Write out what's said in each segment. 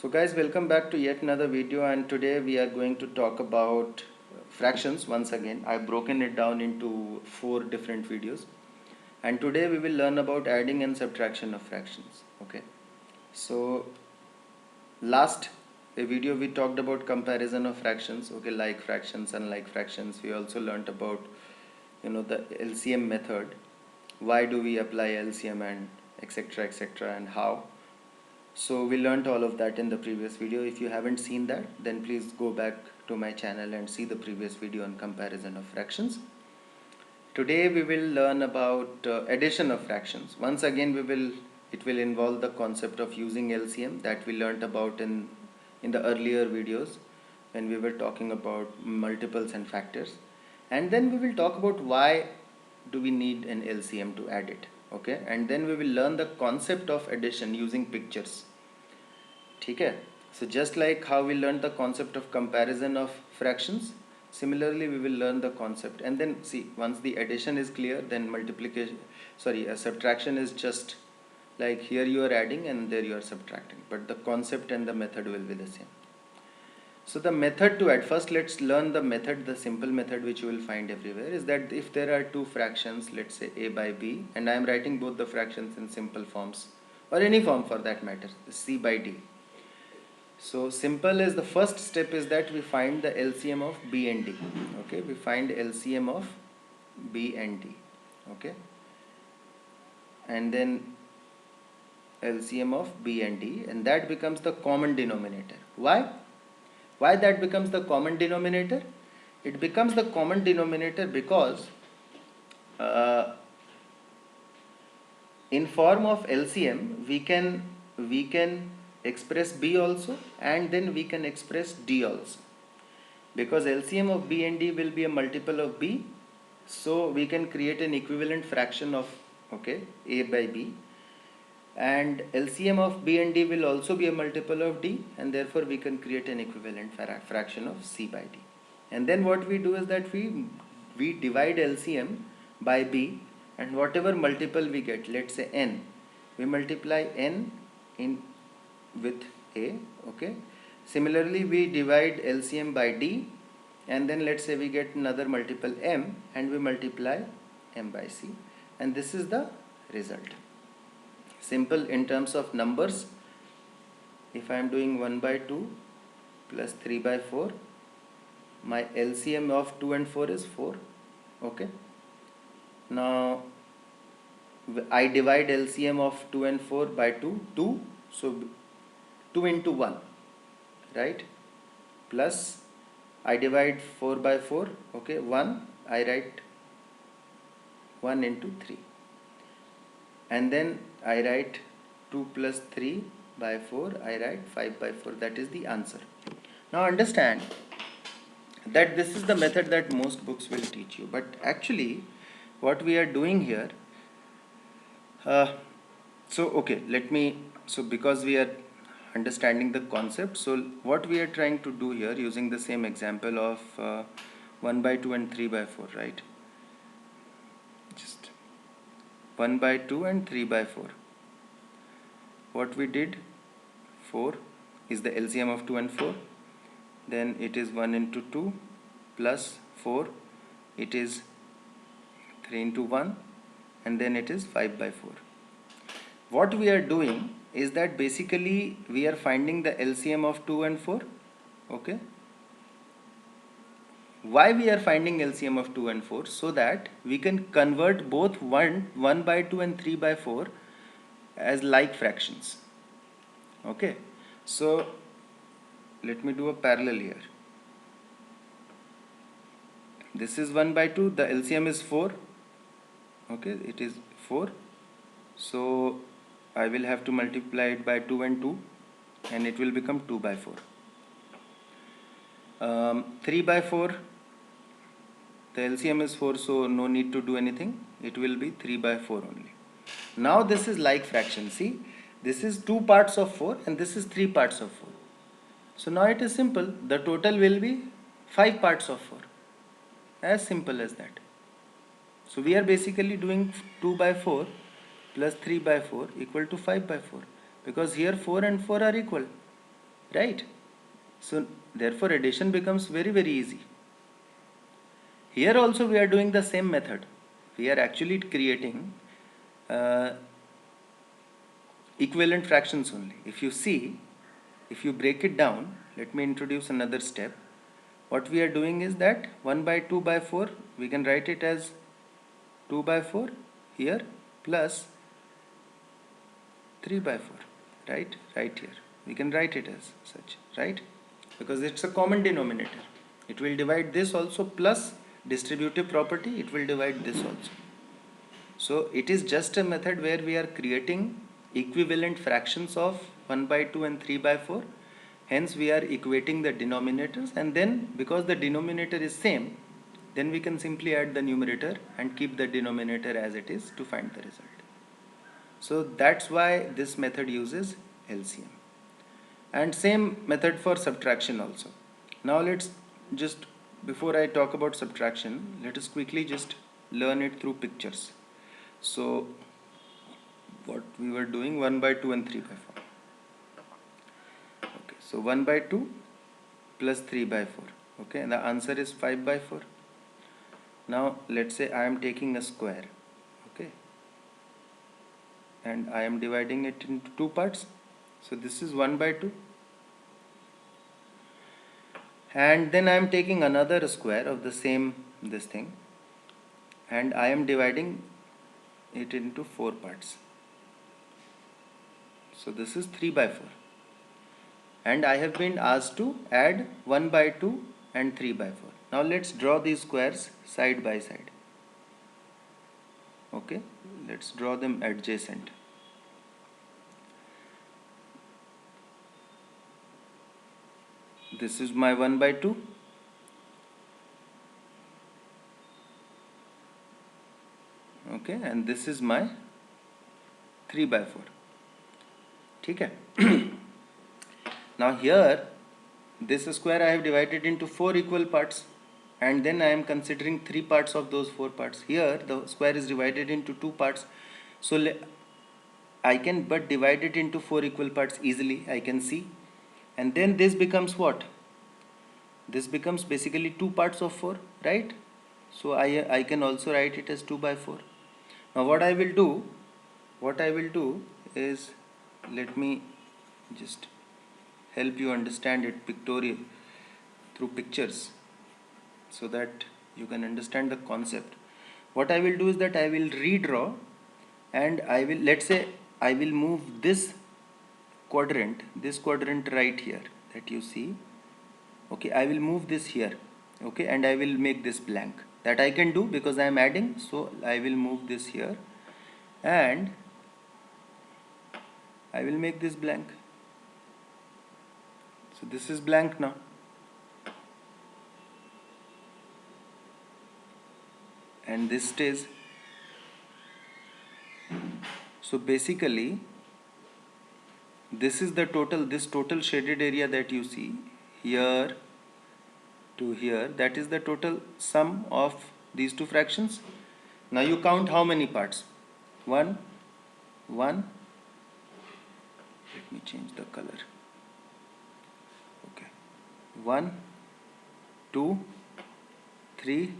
So guys, welcome back to yet another video, and today we are going to talk about fractions once again. I've broken it down into 4 different videos, and today we will learn about adding and subtraction of fractions. Okay, so last video we talked about comparison of fractions, okay, like fractions, unlike fractions. We also learned about the LCM method, why do we apply LCM, and etc., and how. So we learned all of that in the previous video. If you haven't seen that, then please go back to my channel and see the previous video on comparison of fractions. Today we will learn about addition of fractions. Once again it will involve the concept of using LCM that we learned about in the earlier videos when we were talking about multiples and factors. And then we will talk about why do we need an LCM to add it. Okay, and then we will learn the concept of addition using pictures. ठीक है, so just like how we learned the concept of comparison of fractions, similarly we will learn the concept, and then see, once the addition is clear, then subtraction is just like here you are adding and there you are subtracting, but the concept and the method will be the same. So the method to add, first let's learn the method. The simple method which you will find everywhere is that if there are two fractions, let's say a by b, and I am writing both the fractions in simple forms or any form for that matter, c by d. So simple is the first step is that we find the LCM of B and D. Okay, we find LCM of B and D. Okay, and then LCM of B and D, and that becomes the common denominator. Why? Why that becomes the common denominator? It becomes the common denominator because in form of LCM we can express B also, and then we can express D also, because LCM of B and D will be a multiple of B, so we can create an equivalent fraction of, okay, A by B, and LCM of B and D will also be a multiple of D, and therefore we can create an equivalent fraction of C by D. And then what we do is that we divide LCM by B, and whatever multiple we get, let's say n, we multiply n in with A. Okay, similarly we divide LCM by D, and then let's say we get another multiple m, and we multiply m by C, and this is the result. Simple in terms of numbers. If I am doing 1 by 2 plus 3 by 4, my LCM of 2 and 4 is 4. Okay, now I divide LCM of 2 and 4 by 2, so 2 into 1, right, plus I divide 4 by 4, okay, 1, I write 1 into 3, and then I write 2 plus 3 by 4, I write 5 by 4. That is the answer. Now understand that this is the method that most books will teach you, but actually what we are doing here, so because we are understanding the concept, so what we are trying to do here using the same example of 1 by 2 and 3 by 4, right, just 1 by 2 and 3 by 4, what we did, 4 is the LCM of 2 and 4, then it is 1 into 2 plus 4, it is 3 into 1, and then it is 5 by 4. What we are doing is that basically we are finding the LCM of 2 and 4. Okay, why we are finding LCM of 2 and 4? So that we can convert both 1 by 2 and 3 by 4 as like fractions. Okay, so let me do a parallel here. This is 1 by 2, the LCM is 4. Okay, it is 4, so I will have to multiply it by 2 and 2, and it will become 2 by 4. 3 by 4, the LCM is 4, so no need to do anything, it will be 3 by 4 only. Now this is like fraction. See, this is 2 parts of 4 and this is 3 parts of 4. So now it is simple, the total will be 5 parts of 4. As simple as that. So we are basically doing 2 by 4 plus 3 by 4 equal to 5 by 4, because here 4 and 4 are equal. right? So therefore addition becomes very very easy. Here also we are doing the same method. We are actually creating uh, equivalent fractions only. If you see, if you break it down, let me introduce another step. What we are doing is that 1 by 2 by 4, we can write it as 2 by 4 here plus 3 by 4, right here. We can write it as such, right? Because it's a common denominator. It will divide this also plus distributive property, it will divide this also. So it is just a method where we are creating equivalent fractions of 1 by 2 and 3 by 4. Hence we are equating the denominators, and then because the denominator is same, then we can simply add the numerator and keep the denominator as it is to find the result. So that's why this method uses LCM. And same method for subtraction also. Now let's just, before I talk about subtraction, let us quickly just learn it through pictures. So what we were doing, 1 by 2 and 3 by 4. Okay, so 1 by 2 plus 3 by 4. Okay, and the answer is 5 by 4. Now let's say I am taking a square. Okay, and I am dividing it into two parts. So this is 1 by 2. And then I am taking another square of the same this thing, and I am dividing it into 4 parts. So this is 3 by 4. And I have been asked to add 1 by 2 and 3 by 4. Now let's draw these squares side by side. Okay, let's draw them adjacent. This is my 1 by 2. Okay, and this is my 3 by 4. Okay. Now here, this square I have divided into 4 equal parts, and then I am considering 3 parts of those 4 parts. Here the square is divided into 2 parts, so I can but divide it into 4 equal parts easily, I can see. And then this becomes what? This becomes basically 2 parts of 4, right? So I can also write it as 2 by 4. Now what I will do is, let me just help you understand it pictorial through pictures, so that you can understand the concept. What I will do is that I will redraw, and I will, let's say I will move this quadrant right here that you see. Okay, I will move this here. Okay, and I will make this blank. That I can do because I am adding, so I will move this here and I will make this blank. So this is blank now. And this stays. So basically this is the total, this total shaded area that you see here to here, that is the total sum of these two fractions. Now you count how many parts. 1, let me change the color. Okay, 1, 2, 3,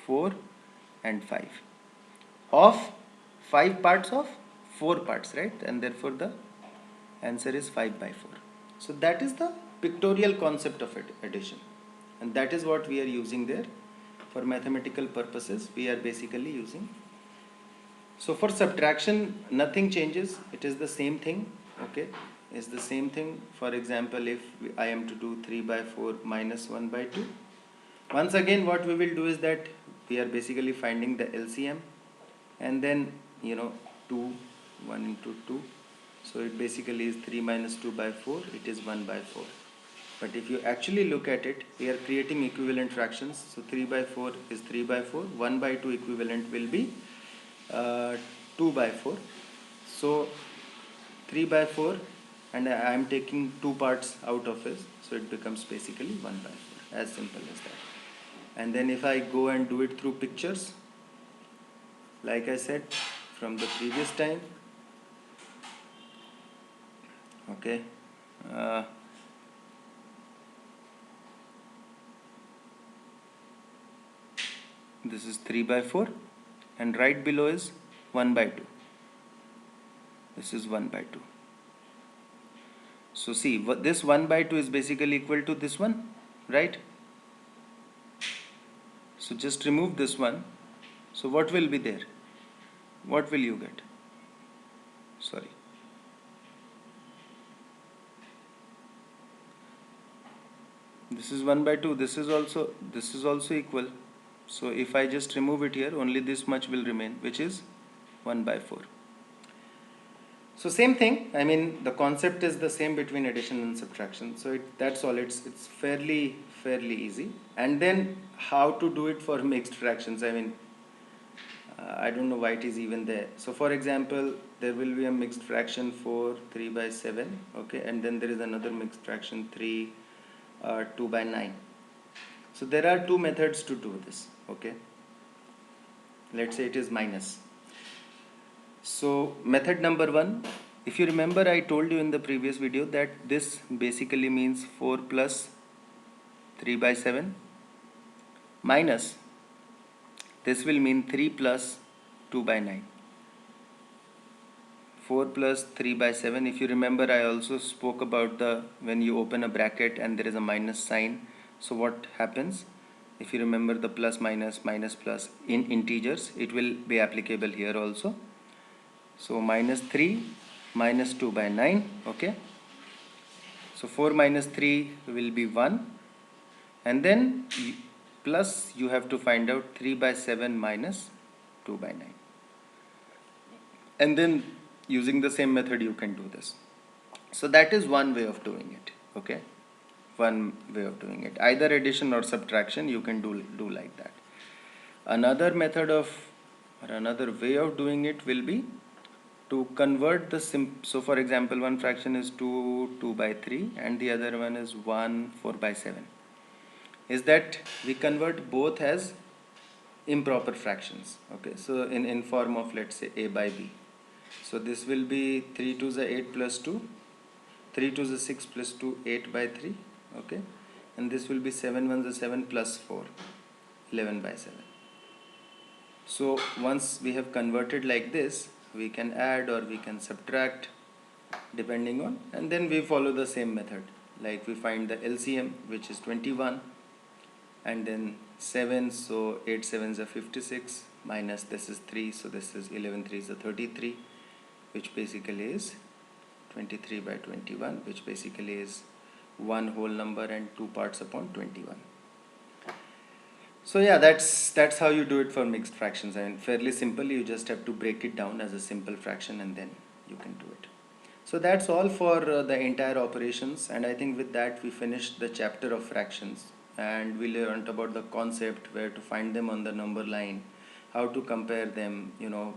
4 and 5 of 5 parts of 4 parts, right? And therefore the answer is 5 by 4. So that is the pictorial concept of addition, and that is what we are using there. For mathematical purposes we are basically using. So for subtraction nothing changes, it is the same thing. Okay, is the same thing. For example, if I am to do 3 by 4 minus 1 by 2, once again what we will do is that we are basically finding the LCM, and then 2, 1 into 2, so it basically is 3 minus 2 by 4, it is 1 by 4. But if you actually look at it, we are creating equivalent fractions. So 3 by 4 is 3 by 4, 1 by 2 equivalent will be 2 by 4. So 3 by 4, and I am taking 2 parts out of it, so it becomes basically 1 by 4, as simple as that. And then if I go and do it through pictures, like I said from the previous time, okay, this is 3 by 4, and right below is 1 by 2. This is 1 by 2. So see, this 1 by 2 is basically equal to this one, right? So just remove this one. So what will be there? What will you get? Sorry. This is 1 by 2. This is also equal. So if I just remove it here, only this much will remain, which is 1 by 4. So same thing, I mean the concept is the same between addition and subtraction. So that's all, it's fairly easy. And then how to do it for mixed fractions, I mean I don't know why it is even there. So for example, there will be a mixed fraction for 3 by 7, okay, and then there is another mixed fraction 2 by 9. So there are two methods to do this, okay. Let's say it is minus. So method number 1, if you remember, I told you in the previous video that this basically means 4 plus 3 by 7 minus this will mean 3 plus 2 by 9. 4 plus 3 by 7, if you remember, I also spoke about the when you open a bracket and there is a minus sign. So what happens? If you remember the plus minus minus plus in integers, it will be applicable here also. So minus 3 minus 2 by 9, okay. So 4 minus 3 will be 1, and then plus you have to find out 3 by 7 minus 2 by 9, and then using the same method you can do this. So that is one way of doing it, okay. One way of doing it, either addition or subtraction, you can do like that. Another method of, or another way of doing it will be to convert the so for example, one fraction is 2 by 3 and the other one is 4 by 7, is that we convert both as improper fractions, okay. So in form of, let's say, a by b. So this will be 3 to the 8 plus 2, 3 to the 6 plus 2, 8 by 3, okay, and this will be 7 1 the 7 plus 4, 11 by 7. So once we have converted like this, we can add or we can subtract depending on, and then we follow the same method, like we find the LCM, which is 21, and then 7, so 8 7s are 56, minus this is 3, so this is 11 3s are 33, which basically is 23 by 21, which basically is one whole number and 2 parts upon 21. So yeah, that's how you do it for mixed fractions. I mean, fairly simple. You just have to break it down as a simple fraction and then you can do it. So that's all for the entire operations, and I think with that we finished the chapter of fractions, and we learned about the concept, where to find them on the number line, how to compare them, you know,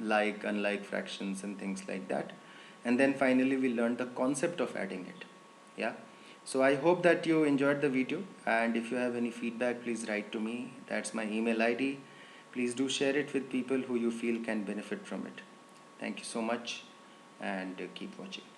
like unlike fractions and things like that. And then finally we learned the concept of adding it. Yeah. So I hope that you enjoyed the video, and if you have any feedback, please write to me. That's my email ID. Please do share it with people who you feel can benefit from it. Thank you so much, and keep watching.